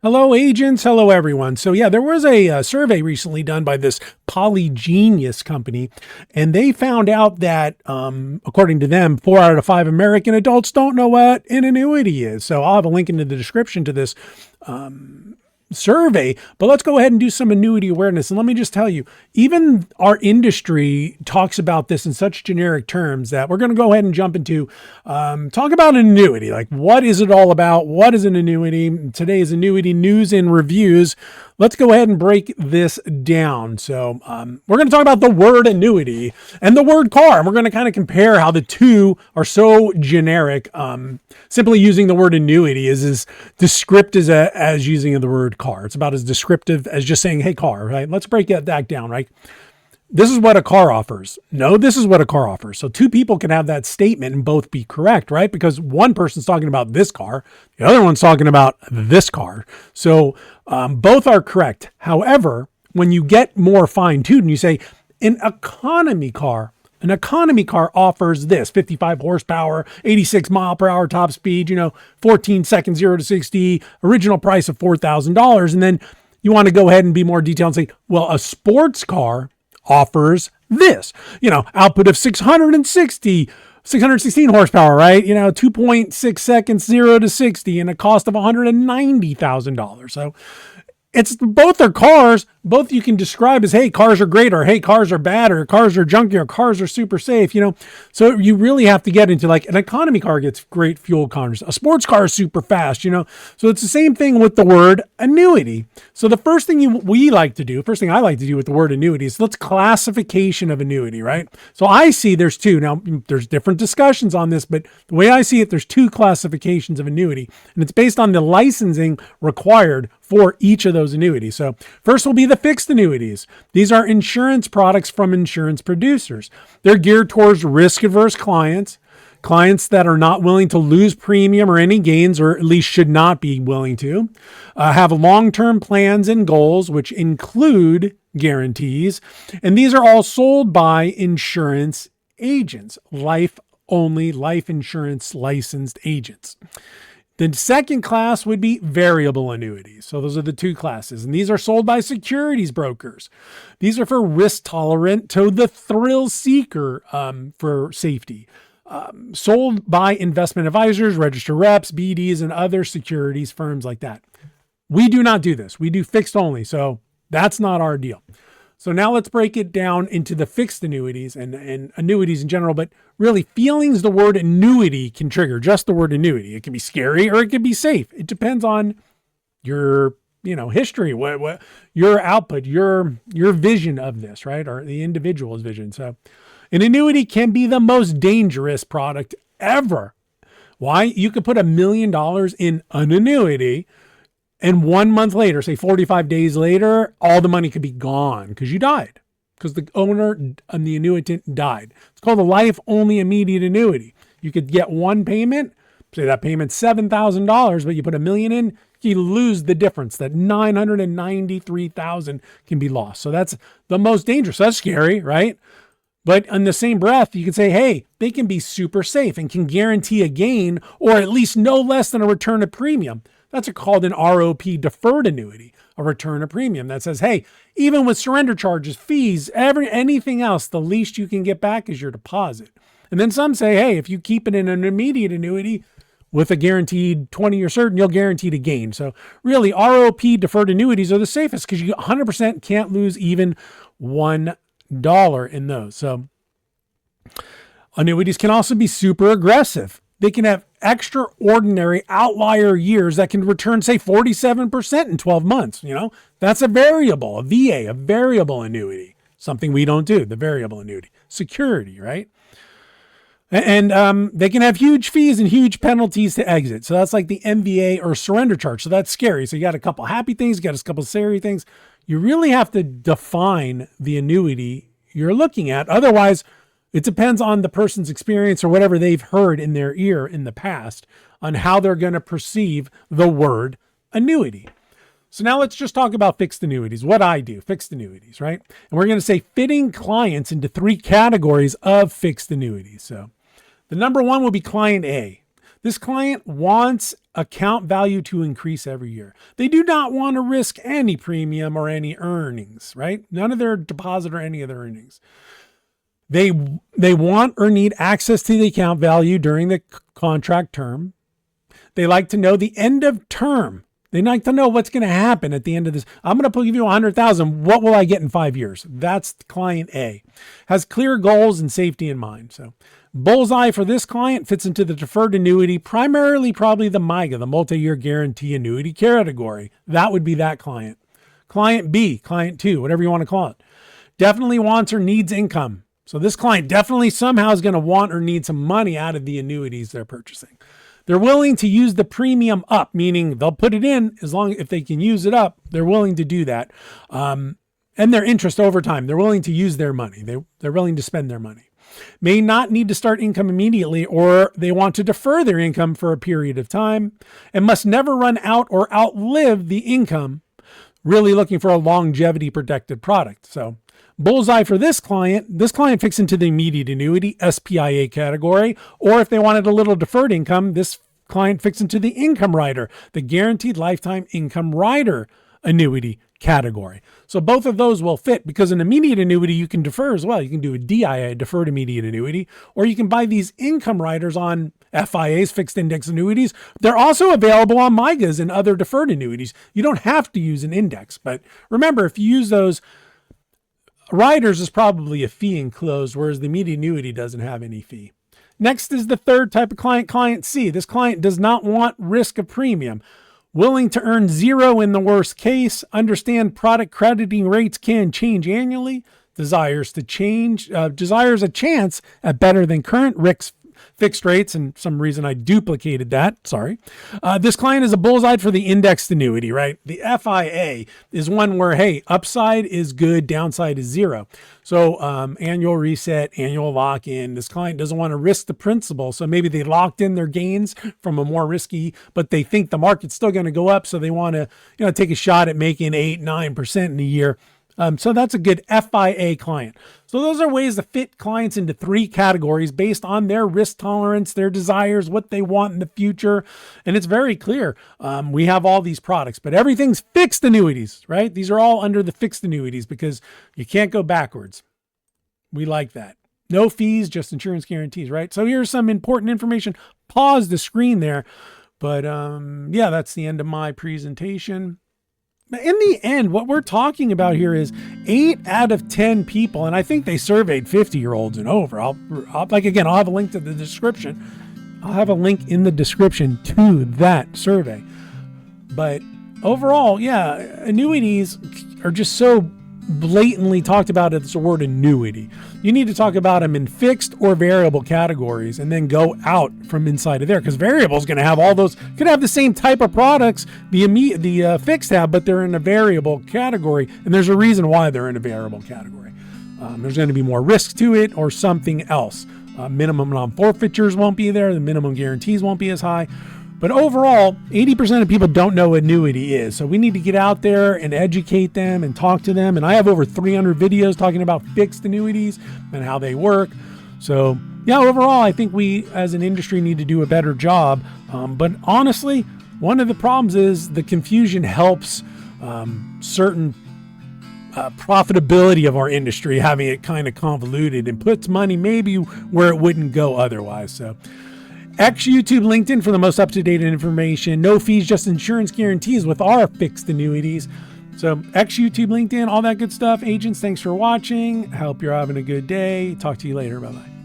Hello, agents. Hello, everyone. So, yeah, there was a survey recently done by this Polygenius company, and they found out that, according to them, 4 out of 5 American adults don't know what an annuity is. So, I'll have a link in the description to this survey, but let's go ahead and do some annuity awareness. And let me just tell you, even our industry talks about this in such generic terms that we're going to go ahead and jump into talk about an annuity. Like, what is it all about? What is an annuity? Today's annuity news and reviews. Let's go ahead and break this down. So we're going to talk about the word annuity and the word car. And we're going to kind of compare how the two are so generic. Simply using the word annuity is as descriptive as using the word car. It's about as descriptive as just saying, hey, car, right? Let's break that down, right? This is what a car offers. No, this is what a car offers. So two people can have that statement and both be correct, right? Because one person's talking about this car, the other one's talking about this car. So both are correct. However, when you get more fine-tuned and you say an economy car offers this 55 horsepower, 86 mile per hour top speed, 14 seconds, 0 to 60, original price of $4,000. And then you want to go ahead and be more detailed and say, well, a sports car offers this, output of 616 horsepower, right? 2.6 seconds, 0 to 60 and a cost of $190,000. So both are cars. Both you can describe as, hey, cars are great, or hey, cars are bad, or cars are junky, or cars are super safe, So you really have to get into, like, an economy car gets great fuel economy. A sports car is super fast, So it's the same thing with the word annuity. So the first thing I like to do with the word annuity is let's classification of annuity, right? So I see there's two. Now, there's different discussions on this, but the way I see it, there's two classifications of annuity, and it's based on the licensing required for each of those annuities. So first will be the fixed annuities. These are insurance products from insurance producers. They're geared towards risk-averse clients that are not willing to lose premium or any gains, or at least should not be willing to, have long-term plans and goals, which include guarantees. And these are all sold by insurance agents, life insurance licensed agents. The second class would be variable annuities. So those are the two classes. And these are sold by securities brokers. These are for risk tolerant to the thrill seeker for safety. Sold by investment advisors, registered reps, BDs, and other securities firms like that. We do not do this. We do fixed only. So that's not our deal. So now let's break it down into the fixed annuities and annuities in general, but really feelings the word annuity can trigger, just the word annuity. It can be scary or it can be safe. It depends on your, history, what your output, your vision of this, right? Or the individual's vision. So an annuity can be the most dangerous product ever. Why? You could put $1 million in an annuity, and 1 month later, say 45 days later, all the money could be gone because you died, because the owner and the annuitant died. It's called a life-only immediate annuity. You could get one payment, say that payment's $7,000, but you put $1 million in, you lose the difference. That $993,000 can be lost. So that's the most dangerous. That's scary, right? But in the same breath, you can say, hey, they can be super safe and can guarantee a gain, or at least no less than a return of premium. That's called an ROP deferred annuity, a return of premium that says, hey, even with surrender charges, fees, anything else, the least you can get back is your deposit. And then some say, hey, if you keep it in an immediate annuity with a guaranteed 20-year certain, you'll guarantee a gain. So really, ROP deferred annuities are the safest because you 100% can't lose even $1 in those. So annuities can also be super aggressive. They can have extraordinary outlier years that can return, say, 47% in 12 months. That's a variable, a VA, a variable annuity, something we don't do, the variable annuity, security, right? And they can have huge fees and huge penalties to exit. So that's like the MVA or surrender charge. So that's scary. So you got a couple happy things, you got a couple scary things. You really have to define the annuity you're looking at. Otherwise, it depends on the person's experience or whatever they've heard in their ear in the past on how they're going to perceive the word annuity. So now let's just talk about fixed annuities. What I do, fixed annuities, right? And we're going to say fitting clients into 3 categories of fixed annuities. So the number one will be client A. This client wants account value to increase every year. They do not want to risk any premium or any earnings, right? None of their deposit or any of their earnings. They want or need access to the account value during the contract term. They like to know the end of term. They like to know what's going to happen at the end of this. I'm going to give you $100,000. What will I get in 5 years? That's client A. Has clear goals and safety in mind. So bullseye for this client fits into the deferred annuity, primarily probably the MYGA, the multi-year guarantee annuity category. That would be that client. Client B, client 2, whatever you want to call it, definitely wants or needs income. So this client definitely somehow is going to want or need some money out of the annuities they're purchasing. They're willing to use the premium up, meaning they'll put it in as long if they can use it up, they're willing to do that. And their interest over time, they're willing to use their money. They're willing to spend their money. May not need to start income immediately, or they want to defer their income for a period of time and must never run out or outlive the income, really looking for a longevity protected product. So bullseye for this client fits into the immediate annuity, SPIA category, or if they wanted a little deferred income, this client fits into the income rider, the guaranteed lifetime income rider annuity category. So both of those will fit, because an immediate annuity you can defer as well. You can do a DIA, deferred immediate annuity, or you can buy these income riders on FIAs, fixed index annuities. They're also available on MYGAs and other deferred annuities. You don't have to use an index, but remember, if you use those riders, is probably a fee enclosed, whereas the immediate annuity doesn't have any fee. Next is the third type of client, client C. This client does not want risk of premium. Willing to earn zero in the worst case. Understand product crediting rates can change annually. Desires a chance at better than current fixed rates, and some reason I duplicated that. Sorry. This client is a bullseye for the indexed annuity, right? The FIA is one where, hey, upside is good, downside is zero. So annual reset, annual lock-in. This client doesn't want to risk the principal, so maybe they locked in their gains from a more risky, but they think the market's still going to go up, so they want to take a shot at making 8-9% in a year. So that's a good FIA client. So those are ways to fit clients into three categories based on their risk tolerance, their desires, what they want in the future. And it's very clear. We have all these products, but everything's fixed annuities, right? These are all under the fixed annuities because you can't go backwards. We like that. No fees, just insurance guarantees, right? So here's some important information. Pause the screen there. But yeah, that's the end of my presentation. In the end, what we're talking about here is 8 out of 10 people, and I think they surveyed 50-year-olds and over. I'll have a link to the description. I'll have a link in the description to that survey. But overall, yeah, annuities are just so blatantly talked about as the word annuity. You need to talk about them in fixed or variable categories and then go out from inside of there, because variable is going to have all those, could have the same type of products the fixed have, but they're in a variable category, and there's a reason why they're in a variable category. There's going to be more risk to it or something else. Minimum non-forfeitures won't be there. The minimum guarantees won't be as high. But overall, 80% of people don't know what annuity is. So we need to get out there and educate them and talk to them. And I have over 300 videos talking about fixed annuities and how they work. So yeah, overall, I think we as an industry need to do a better job. But honestly, one of the problems is the confusion helps certain profitability of our industry, having it kind of convoluted, and puts money maybe where it wouldn't go otherwise. So X YouTube, LinkedIn for the most up-to-date information. No fees, just insurance guarantees with our fixed annuities. So X YouTube, LinkedIn, all that good stuff. Agents, thanks for watching. I hope you're having a good day. Talk to you later. Bye-bye.